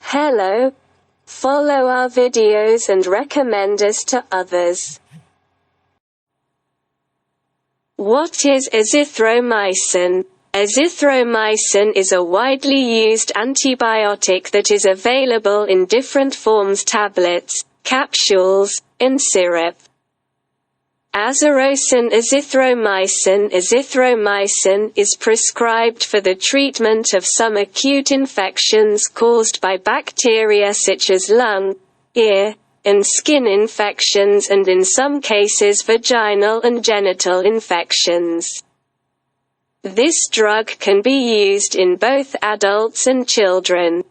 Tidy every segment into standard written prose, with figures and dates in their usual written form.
Hello. Follow our videos and recommend us to others. What is azithromycin? Azithromycin is a widely used antibiotic that is available in different forms: tablets, capsules, and syrup. Azithromycin is prescribed for the treatment of some acute infections caused by bacteria such as lung, ear, and skin infections, and in some cases vaginal and genital infections. This drug can be used in both adults and children.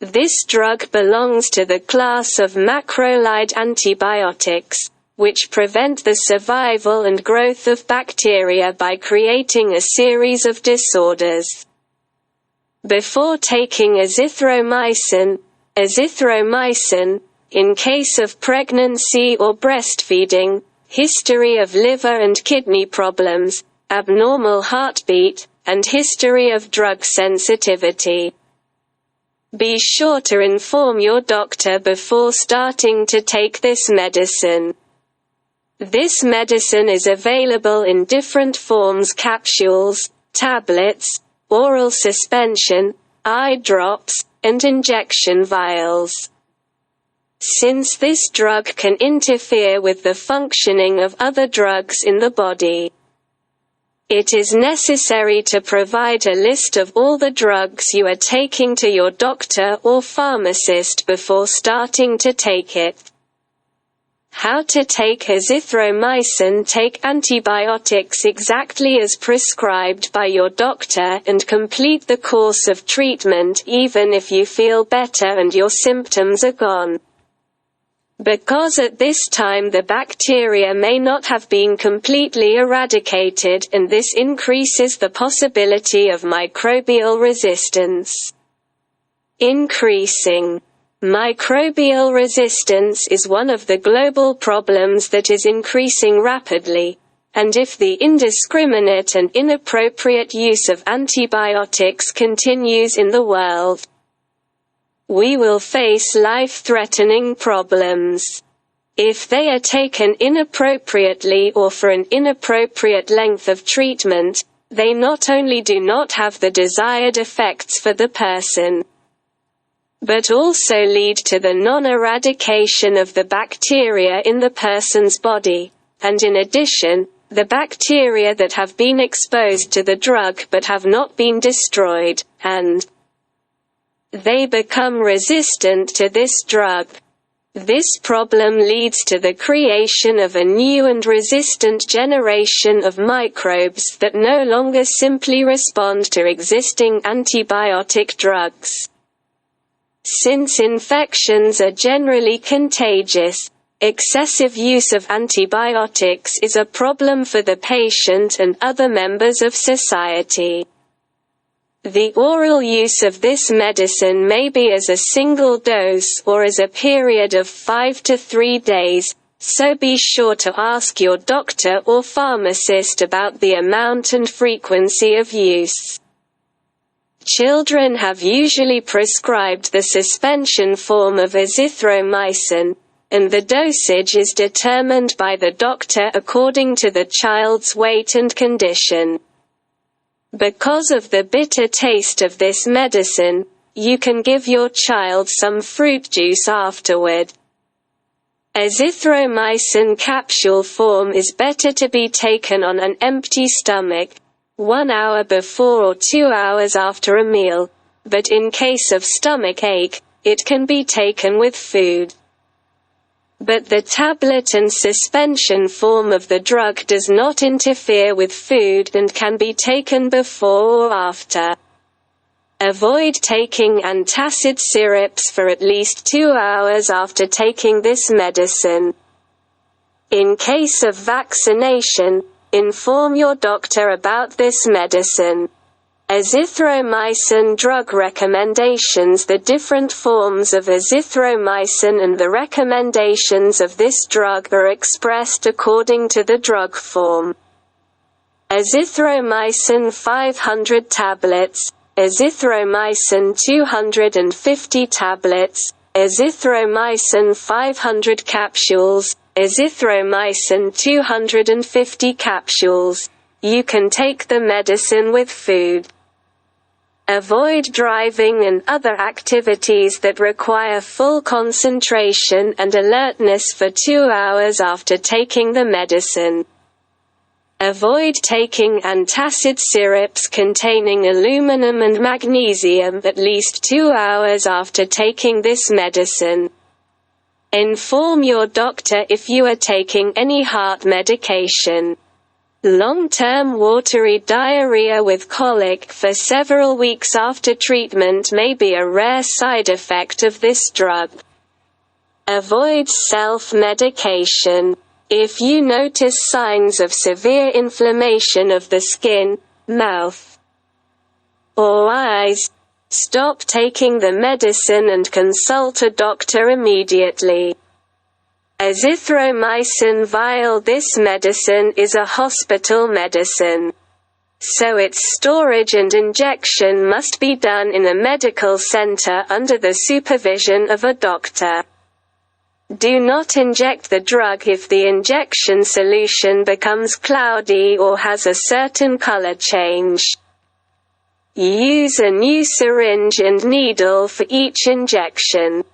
This drug belongs to the class of macrolide antibiotics, which prevent the survival and growth of bacteria by creating a series of disorders. Before taking azithromycin, in case of pregnancy or breastfeeding, history of liver and kidney problems, abnormal heartbeat, and history of drug sensitivity. Be sure to inform your doctor before starting to take this medicine. This medicine is available in different forms: capsules, tablets, oral suspension, eye drops, and injection vials. Since this drug can interfere with the functioning of other drugs in the body, it is necessary to provide a list of all the drugs you are taking to your doctor or pharmacist before starting to take it. How to take azithromycin? Take antibiotics exactly as prescribed by your doctor and complete the course of treatment even if you feel better and your symptoms are gone. Because at this time the bacteria may not have been completely eradicated, and this increases the possibility of microbial resistance. Increasing microbial resistance is one of the global problems that is increasing rapidly, and if the indiscriminate and inappropriate use of antibiotics continues in the world, we will face life-threatening problems. If they are taken inappropriately or for an inappropriate length of treatment, they not only do not have the desired effects for the person, but also lead to the non-eradication of the bacteria in the person's body, and in addition, the bacteria that have been exposed to the drug but have not been destroyed, and they become resistant to this drug. This problem leads to the creation of a new and resistant generation of microbes that no longer simply respond to existing antibiotic drugs. Since infections are generally contagious, excessive use of antibiotics is a problem for the patient and other members of society. The oral use of this medicine may be as a single dose or as a period of 5 to 3 days, so be sure to ask your doctor or pharmacist about the amount and frequency of use. Children have usually prescribed the suspension form of azithromycin, and the dosage is determined by the doctor according to the child's weight and condition. Because of the bitter taste of this medicine, you can give your child some fruit juice afterward. Azithromycin capsule form is better to be taken on an empty stomach, 1 hour before or 2 hours after a meal, but in case of stomach ache, it can be taken with food. But the tablet and suspension form of the drug does not interfere with food and can be taken before or after. Avoid taking antacid syrups for at least 2 hours after taking this medicine. In case of vaccination, inform your doctor about this medicine. Azithromycin drug recommendations. The different forms of azithromycin and the recommendations of this drug are expressed according to the drug form. Azithromycin 500 tablets, Azithromycin 250 tablets, azithromycin 500 capsules, azithromycin 250 capsules. You can take the medicine with food. Avoid driving and other activities that require full concentration and alertness for 2 hours after taking the medicine. Avoid taking antacid syrups containing aluminum and magnesium at least 2 hours after taking this medicine. Inform your doctor if you are taking any heart medication. Long-term watery diarrhea with colic for several weeks after treatment may be a rare side effect of this drug. Avoid self-medication. If you notice signs of severe inflammation of the skin, mouth, or eyes, stop taking the medicine and consult a doctor immediately. Azithromycin vial. This medicine is a hospital medicine, so its storage and injection must be done in a medical center under the supervision of a doctor. Do not inject the drug if the injection solution becomes cloudy or has a certain color change. Use a new syringe and needle for each injection.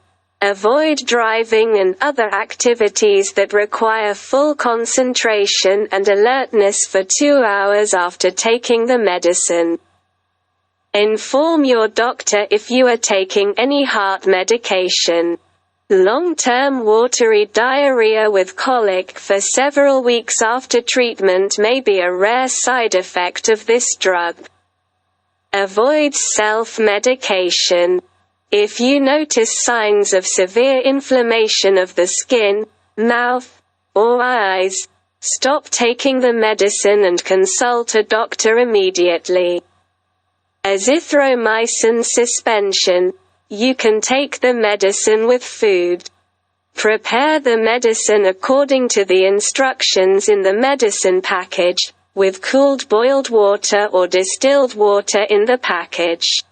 Avoid driving and other activities that require full concentration and alertness for 2 hours after taking the medicine. Inform your doctor if you are taking any heart medication. Long-term watery diarrhea with colic for several weeks after treatment may be a rare side effect of this drug. Avoid self-medication. If you notice signs of severe inflammation of the skin, mouth, or eyes, stop taking the medicine and consult a doctor immediately. Azithromycin suspension. You can take the medicine with food. Prepare the medicine according to the instructions in the medicine package, with cooled boiled water or distilled water in the package.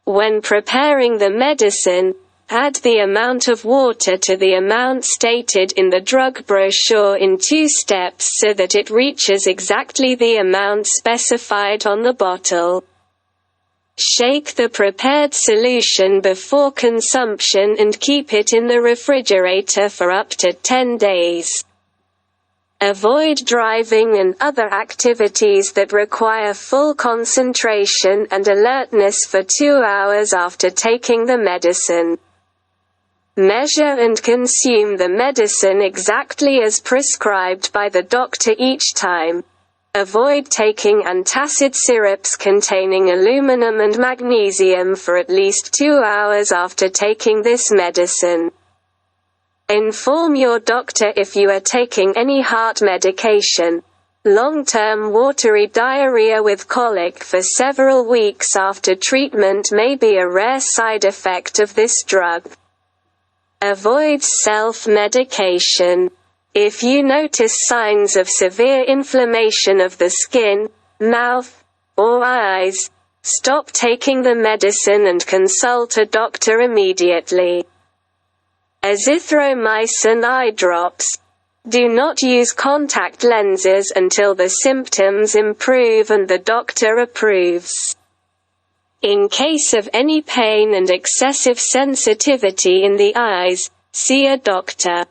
When preparing the medicine, add the amount of water to the amount stated in the drug brochure in 2 steps so that it reaches exactly the amount specified on the bottle. Shake the prepared solution before consumption and keep it in the refrigerator for up to 10 days. Avoid driving and other activities that require full concentration and alertness for 2 hours after taking the medicine. Measure and consume the medicine exactly as prescribed by the doctor each time. Avoid taking antacid syrups containing aluminum and magnesium for at least 2 hours after taking this medicine. Inform your doctor if you are taking any heart medication. Long-term watery diarrhea with colic for several weeks after treatment may be a rare side effect of this drug. Avoid self-medication. If you notice signs of severe inflammation of the skin, mouth, or eyes, stop taking the medicine and consult a doctor immediately. Azithromycin eye drops. Do not use contact lenses until the symptoms improve and the doctor approves. In case of any pain and excessive sensitivity in the eyes, see a doctor.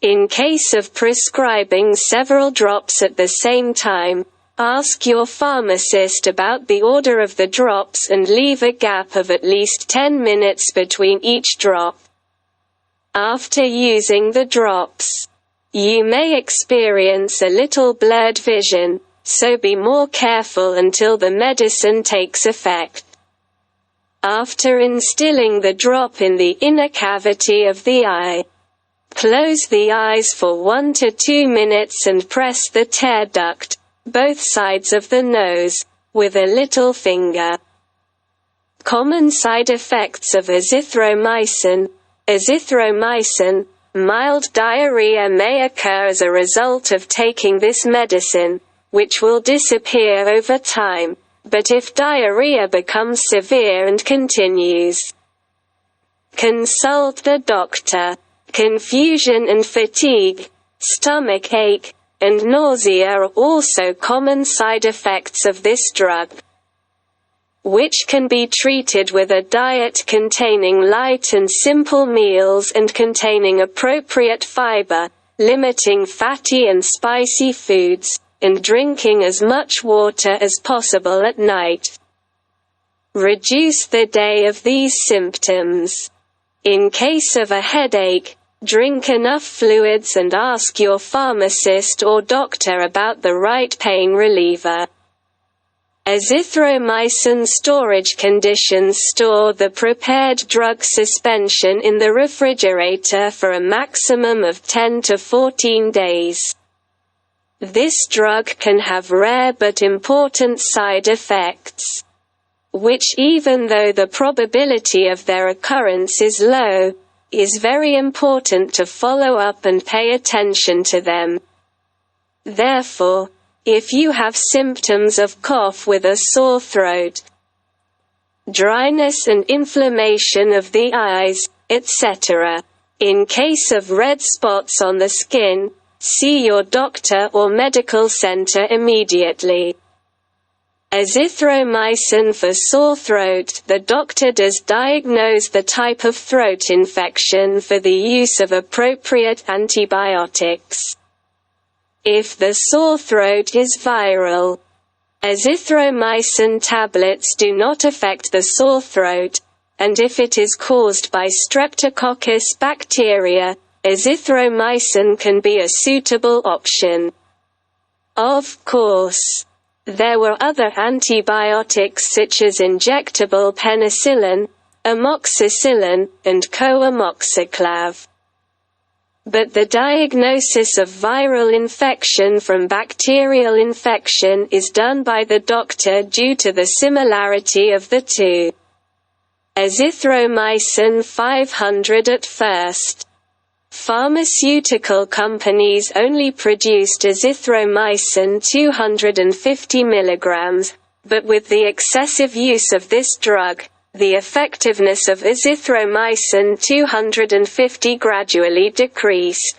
In case of prescribing several drops at the same time, ask your pharmacist about the order of the drops and leave a gap of at least 10 minutes between each drop. After using the drops, you may experience a little blurred vision, so be more careful until the medicine takes effect. After instilling the drop in the inner cavity of the eye, close the eyes for 1 to 2 minutes and press the tear duct, both sides of the nose, with a little finger. Common side effects of azithromycin. Mild diarrhea may occur as a result of taking this medicine, which will disappear over time. But if diarrhea becomes severe and continues, consult the doctor. Confusion and fatigue, stomach ache, and nausea are also common side effects of this drug, which can be treated with a diet containing light and simple meals and containing appropriate fiber, limiting fatty and spicy foods, and drinking as much water as possible at night. Reduce the day of these symptoms. In case of a headache, drink enough fluids and ask your pharmacist or doctor about the right pain reliever. Azithromycin storage conditions store the prepared drug suspension in the refrigerator for a maximum of 10 to 14 days. This drug can have rare but important side effects, which, even though the probability of their occurrence is low, is very important to follow up and pay attention to them. Therefore, if you have symptoms of cough with a sore throat, dryness and inflammation of the eyes, etc., in case of red spots on the skin, see your doctor or medical center immediately. Azithromycin for sore throat. The doctor does diagnose the type of throat infection for the use of appropriate antibiotics. If the sore throat is viral, azithromycin tablets do not affect the sore throat, and if it is caused by Streptococcus bacteria, azithromycin can be a suitable option. Of course, there were other antibiotics such as injectable penicillin, amoxicillin, and co-amoxiclav. But the diagnosis of viral infection from bacterial infection is done by the doctor due to the similarity of the two. Azithromycin 500 at first. Pharmaceutical companies only produced azithromycin 250 mg, but with the excessive use of this drug, the effectiveness of azithromycin 250 gradually decreased.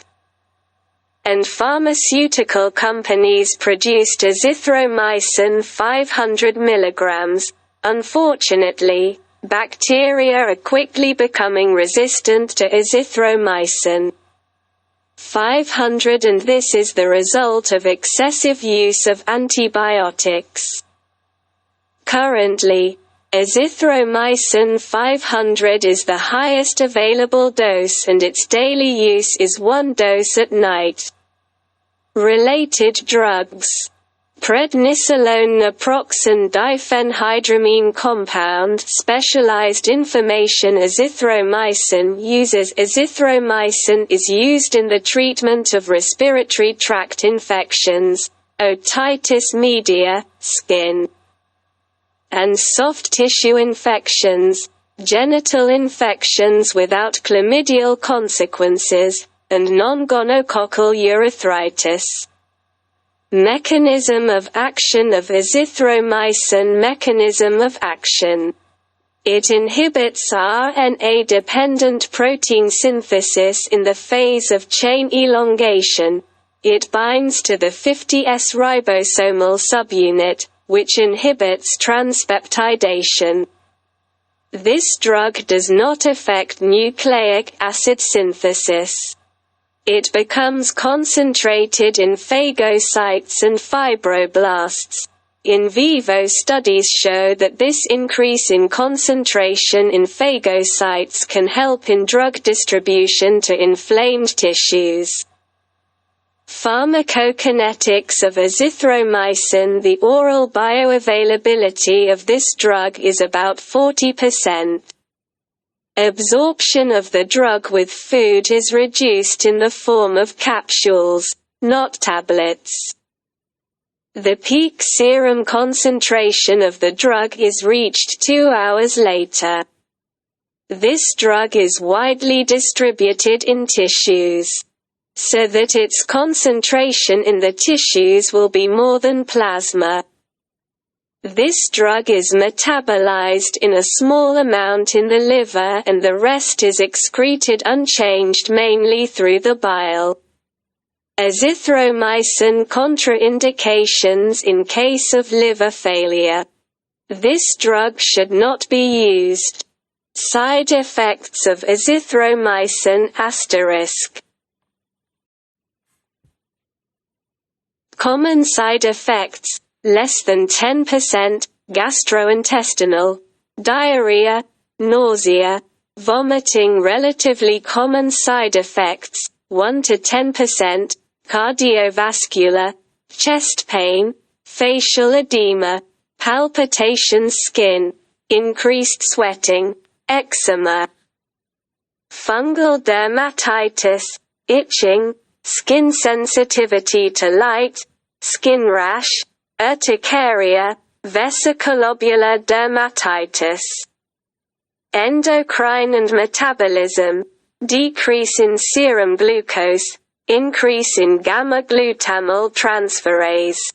And pharmaceutical companies produced azithromycin 500 mg. Unfortunately, bacteria are quickly becoming resistant to azithromycin 500, and this is the result of excessive use of antibiotics. Currently, azithromycin 500 is the highest available dose and its daily use is 1 dose at night. Related drugs. Prednisolone naproxen diphenhydramine compound. Specialized information. Azithromycin uses. Azithromycin is used in the treatment of respiratory tract infections, otitis media, skin and soft tissue infections, genital infections without chlamydial consequences, and non-gonococcal urethritis. Mechanism of action of azithromycin. Mechanism of action. It inhibits RNA-dependent protein synthesis in the phase of chain elongation. It binds to the 50S ribosomal subunit, which inhibits transpeptidation. This drug does not affect nucleic acid synthesis. It becomes concentrated in phagocytes and fibroblasts. In vivo studies show that this increase in concentration in phagocytes can help in drug distribution to inflamed tissues. Pharmacokinetics of azithromycin. The oral bioavailability of this drug is about 40%. Absorption of the drug with food is reduced in the form of capsules, not tablets. The peak serum concentration of the drug is reached 2 hours later. This drug is widely distributed in tissues. so that its concentration in the tissues will be more than plasma. This drug is metabolized in a small amount in the liver and the rest is excreted unchanged mainly through the bile. Azithromycin contraindications in case of liver failure. This drug should not be used. Side effects of azithromycin *. Common side effects, less than 10%, gastrointestinal, diarrhea, nausea, vomiting. Relatively common side effects, 1 to 10%, cardiovascular, chest pain, facial edema, palpitations, skin, increased sweating, eczema, fungal dermatitis, itching, skin sensitivity to light, skin rash, urticaria, vesiculobular dermatitis. Endocrine and metabolism, decrease in serum glucose, increase in gamma-glutamyl transferase,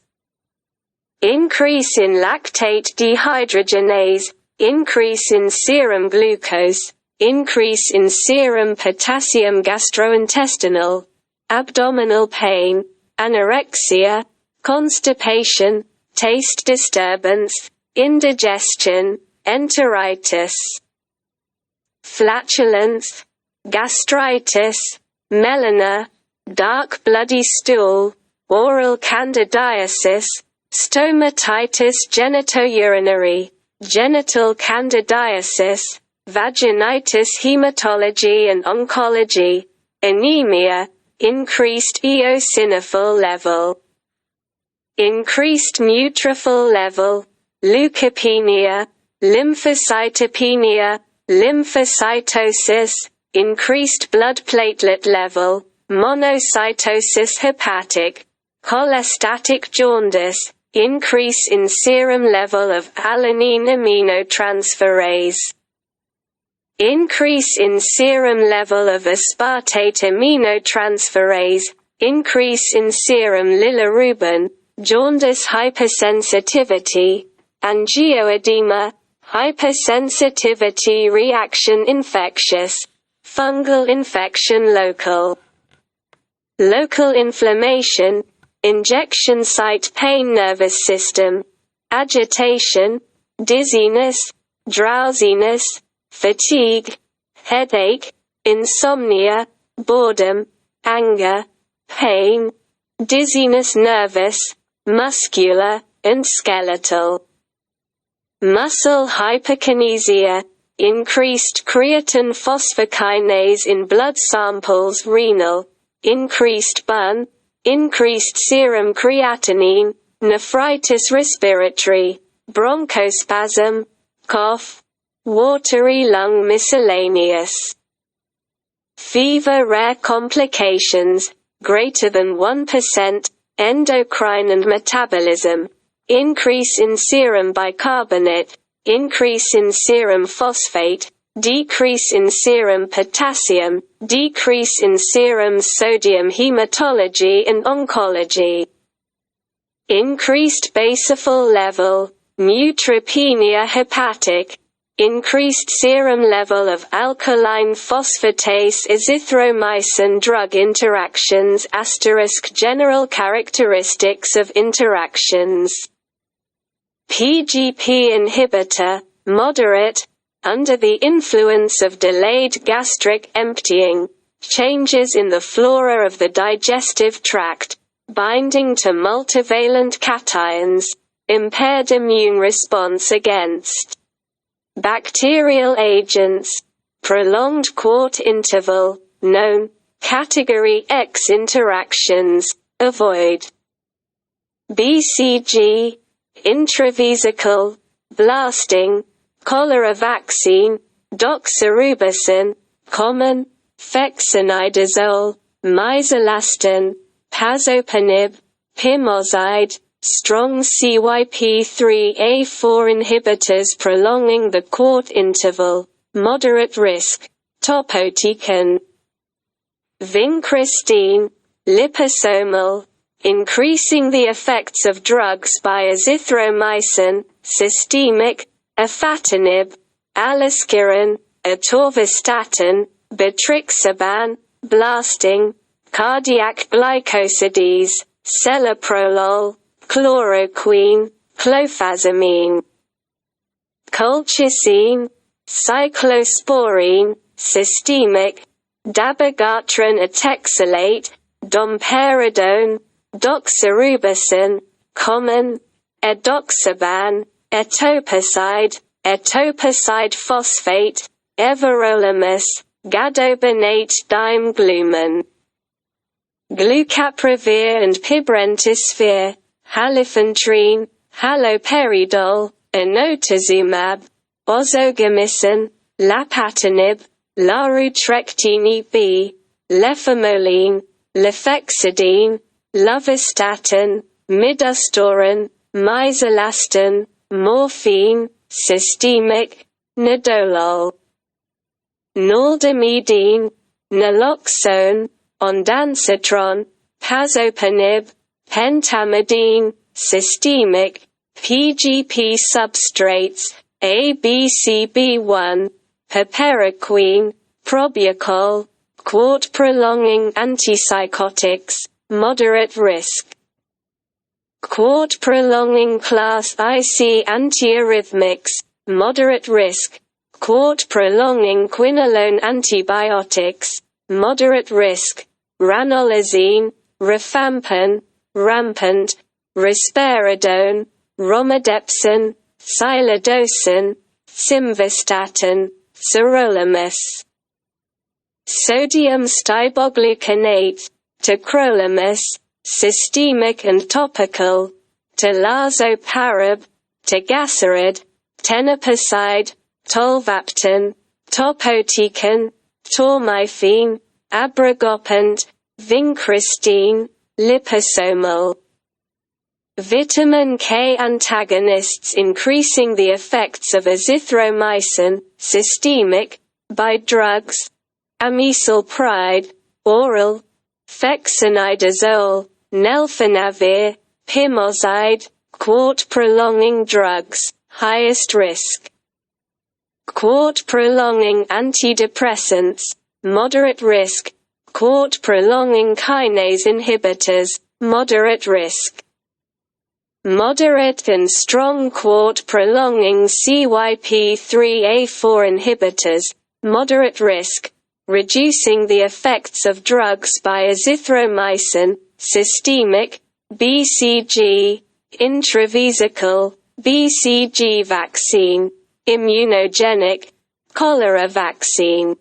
increase in lactate dehydrogenase, increase in serum glucose, increase in serum potassium. Gastrointestinal, abdominal pain, anorexia, constipation, taste disturbance, indigestion, enteritis, flatulence, gastritis, melena, dark bloody stool, oral candidiasis, stomatitis genitourinary, genital candidiasis, vaginitis. Hematology and oncology, anemia, increased eosinophil level, increased neutrophil level, leukopenia, lymphocytopenia, lymphocytosis, increased blood platelet level, monocytosis. Hepatic, cholestatic jaundice, increase in serum level of alanine aminotransferase, increase in serum level of aspartate aminotransferase, increase in serum bilirubin, jaundice. Hypersensitivity, angioedema, hypersensitivity reaction. Infectious, fungal infection. Local inflammation, injection site pain. Nervous system, agitation, dizziness, drowsiness, fatigue, headache, insomnia, boredom, anger, pain, dizziness. Nervous, muscular, and skeletal. Muscle hyperkinesia, increased creatine phosphokinase in blood samples. Renal, increased BUN, increased serum creatinine, nephritis. Respiratory, bronchospasm, cough, watery lung. Miscellaneous fever. Rare complications, greater than 1%, endocrine and metabolism, increase in serum bicarbonate, increase in serum phosphate, decrease in serum potassium, decrease in serum sodium. Hematology and oncology, increased basophil level, neutropenia. Hepatic, increased serum level of alkaline phosphatase. Azithromycin drug interactions *. General characteristics of interactions. PGP inhibitor, moderate, under the influence of delayed gastric emptying, changes in the flora of the digestive tract, binding to multivalent cations, impaired immune response against bacterial agents, prolonged quart interval, known, category X interactions, avoid. BCG, intravesical, blasting, cholera vaccine, doxorubicin, common, fexinidazole, misolastin, pazopanib, pimozide, strong CYP3A4 inhibitors prolonging the quart interval, moderate risk, topotecan. vincristine, liposomal, increasing the effects of drugs by azithromycin, systemic, afatinib, aliskiren, atorvastatin, betrixaban, blasting, cardiac glycosides, celaprolol, chloroquine, clofazimine, colchicine, cyclosporine, systemic, dabigatran etexylate, domperidone, doxorubicin, common, edoxaban, etoposide, etoposide phosphate, everolimus, gadobenate dimegluman, glucaprevir and pibrentisvir, halifentrine, haloperidol, inotuzumab, ozogamicin, lapatinib, larutrectine B, lefamolene, lefexidine, lovastatin, midostaurin, misolastin, morphine, systemic, nadolol, naldimidine, naloxone, ondansetron, pazopanib, pentamidine, systemic, PGP substrates, ABCB1, piperaquine, probiocol, quart-prolonging antipsychotics, moderate risk. Quart-prolonging class IC antiarrhythmics, moderate risk. Quart-prolonging quinolone antibiotics, moderate risk. Ranolazine, rifampin, rampant, risperidone, romidepsin, silodosin, simvastatin, sirolimus. Sodium stibogluconate, tacrolimus, systemic and topical, talazoparib, tagacerid, tenofovir, tolvaptan, topotecan, tormyphene, abrogopant, vincristine, liposomal. Vitamin K antagonists increasing the effects of azithromycin, systemic, by drugs, amisulpride, oral, fexinidazole, nelfinavir, pimozide, quart-prolonging drugs, highest risk. Quart-prolonging antidepressants, moderate risk. Quart-prolonging kinase inhibitors, moderate risk. Moderate and strong quart-prolonging CYP3A4 inhibitors, moderate risk, reducing the effects of drugs by azithromycin, systemic, BCG, intravesical, BCG vaccine, immunogenic, cholera vaccine.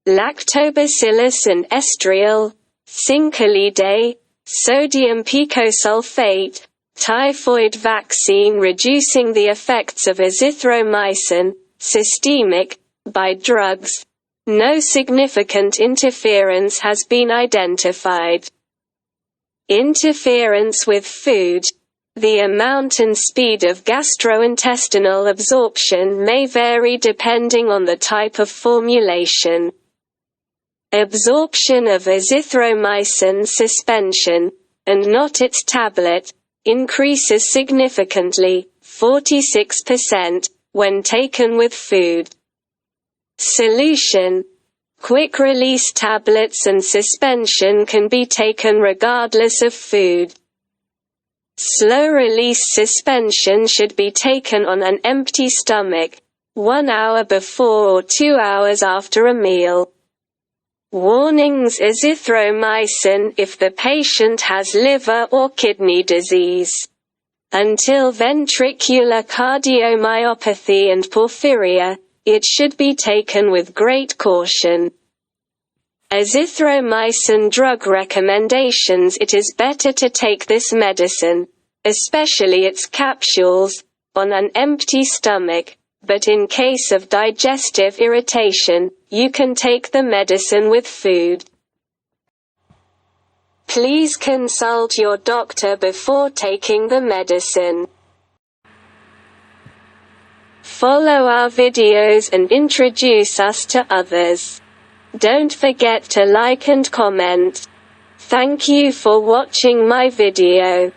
Lactobacillus and estriol, Cincalidae, sodium picosulfate, typhoid vaccine reducing the effects of azithromycin, systemic, by drugs. No significant interference has been identified. Interference with food. The amount and speed of gastrointestinal absorption may vary depending on the type of formulation. Absorption of azithromycin suspension, and not its tablet, increases significantly, 46%, when taken with food. Solution. Quick-release tablets and suspension can be taken regardless of food. Slow-release suspension should be taken on an empty stomach, 1 hour before or 2 hours after a meal. Warnings: azithromycin if the patient has liver or kidney disease. Until ventricular cardiomyopathy and porphyria, it should be taken with great caution. Azithromycin drug recommendations: it is better to take this medicine, especially its capsules, on an empty stomach, but in case of digestive irritation, you can take the medicine with food. Please consult your doctor before taking the medicine. Follow our videos and introduce us to others. Don't forget to like and comment. Thank you for watching my video.